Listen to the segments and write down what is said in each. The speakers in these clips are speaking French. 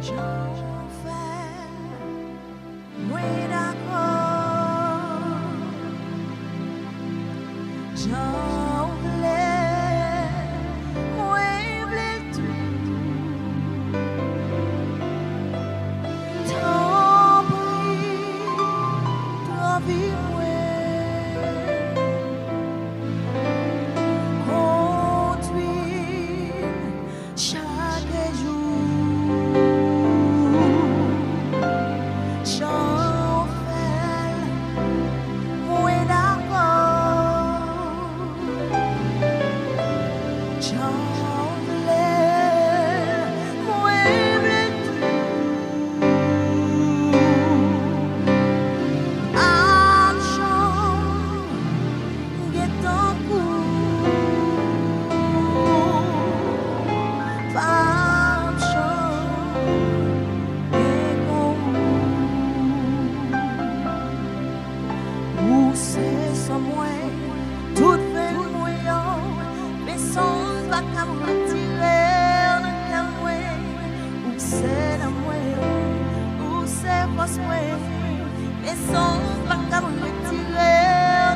j'en fais, oui d'accord, j'en voulais, oui voulais tout, tant pis, tant pis, c'est sans moi, tout fait mouillant, mais sans pas qu'à me retirer dans quel moi, où c'est la moi, où c'est force moi, mais sans pas qu'à me retirer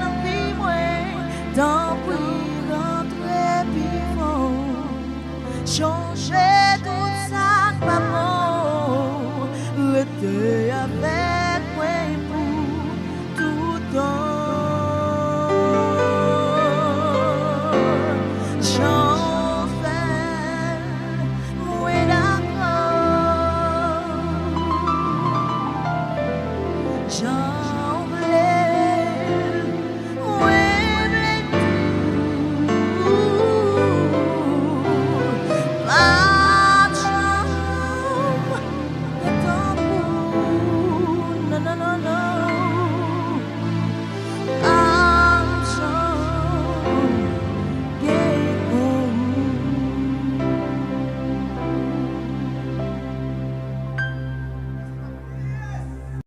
dans vie moi, dans puis rentrer vivant, changer tout ça pas bon, rester avec moi pour tout temps.